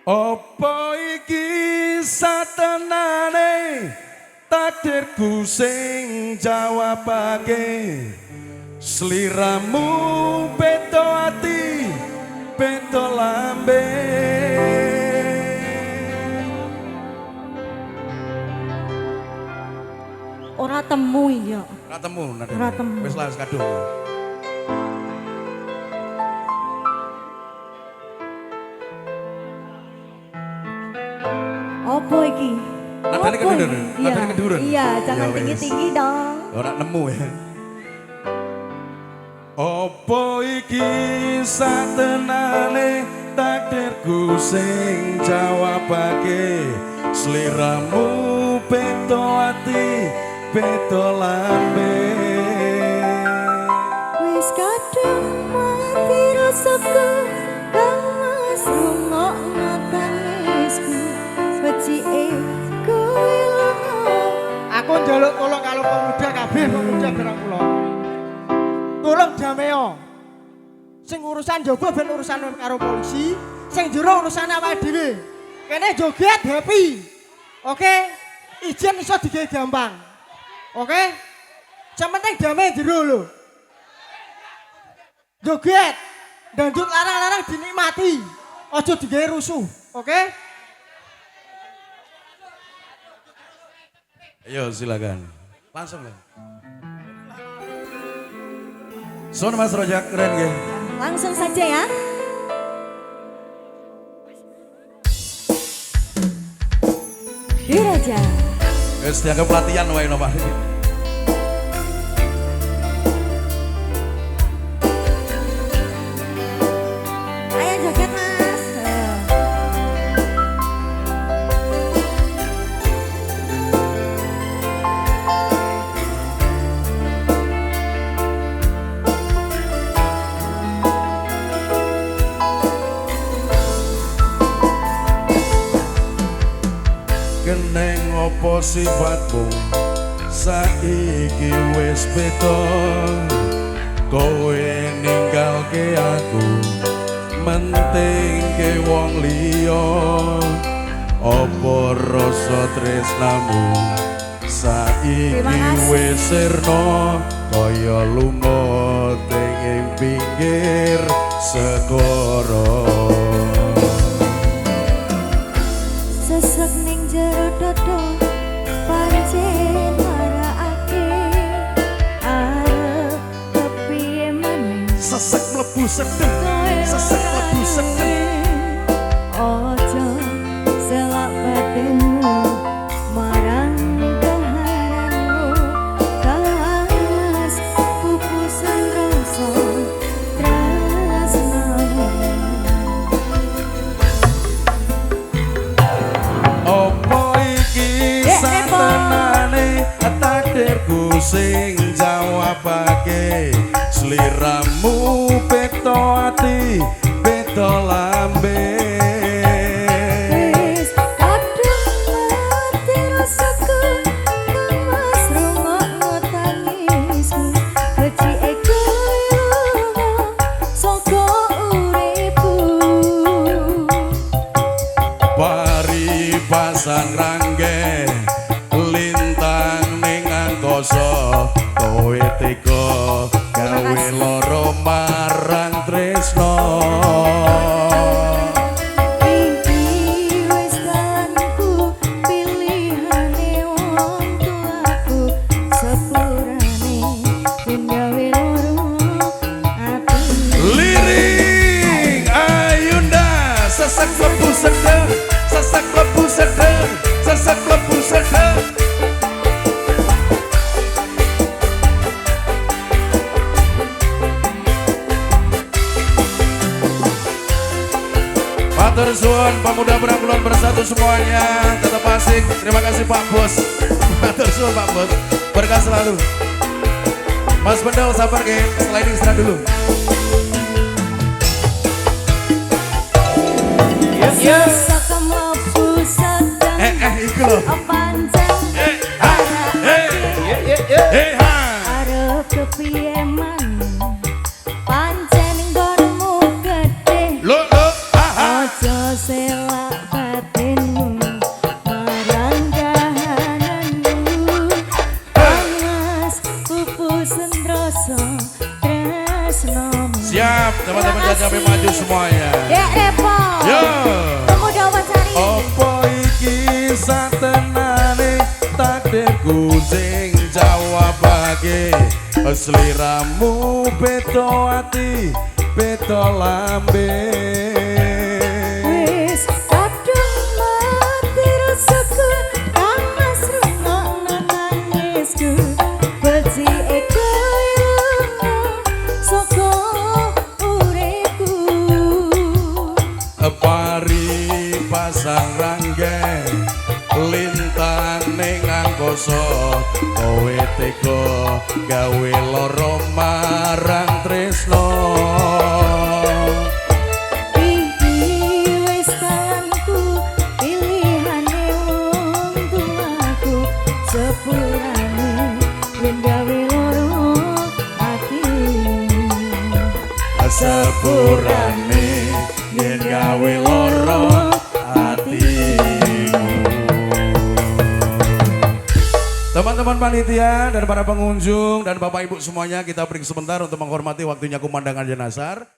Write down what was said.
Apa iki satenane takdirku sing jawabake sliramu beto ati beto lambe ora temu ya ora temu wis lah kadung. Apa iki? Nadane keduren. Iya, jangan tinggi-tinggi dong. Ora nemu ya. Apa iki satenane takdirku sing jawabake sliramu beto ati beto lambe wis kadung mati rasaku kang mas rungokno tangisku becike kowe lunga. Aku njaluk tolong kalau pemuda kabeh pemuda barang kula. Tolong dameo. Sing urusan jaba ben urusan karo polisi, sing jero urusan awake dhewe. Kene joget happy. Oke? Izin iso digawe gampang. Oke? Sing penting damai jero lho. Joget. Dandut larang-larang dinikmati. Aja digawe rusuh. Oke? Ayo silakan. Langsung lah. Son Mas Rojak keren nggih. Langsung saja ya. Diraja. Wis dianggap pelatihan wae no Pak. Ayo joget Mas. Keneng opo sifatmu saiki wis beda kowe ninggalke aku mentingke wong liya opo rasa tresnamu saiki wis sirna kaya lunga ing pinggir segara. Sesek ning jero dodo pancen marakake arep kepiye maneh Sesek mlebu sedeng sesek mlebu sedeng ojo selak batinmu marang kaharanmu kamas pupusan rasa tresnamu. Opo iki satenane takdirku sing jawabake sliramu beto ati beto lambe Wis kadung mati rasaku kang mas rungokno tangisku becike kowe lunga saka uripku. paribasan rangge lintang ning angkasa kowe teka gawe loro marang tresno. Iki wis dalanku pilihane wong tuaku sepurane gawe loro ati. Liring Ayunda sesek lebu sedeng sesek lebu sedeng sesek lebu sedeng Matur suwun pemuda Branggulon bersatu semuanya tetap asik. Terima kasih Pak Bos. Matur suwun Pak Bos. Berkah selalu. Mas Bendel sabar ke sliding istirahat dulu. Sesek mlebu sedeng Iku lho. pancen Ha. arep kepiye maneh pancen nggonmu gedhe Lo. aja selak Siap, teman-teman Terima jangan sampai kasih. maju semuanya. Dek Repo. Yo. Pemuda Wancari. Opo iki satenane takdirku sing jawabake seliramu beto ati beto lambe. Wis kadung mati rasaku panas rungokno nangisku beci ego ilmu saka uripku Pari pasang rangge lintang ning angkasa kowe tega gawe lara marang tresno. iki wis tanganku pilihane wong tuaku sepurane yen gawe loro atimu Sepurane yen gawe loro atimu. Teman-teman panitia dan para pengunjung dan Bapak Ibu semuanya, kita break sebentar untuk menghormati waktunya kumandangan jenazah.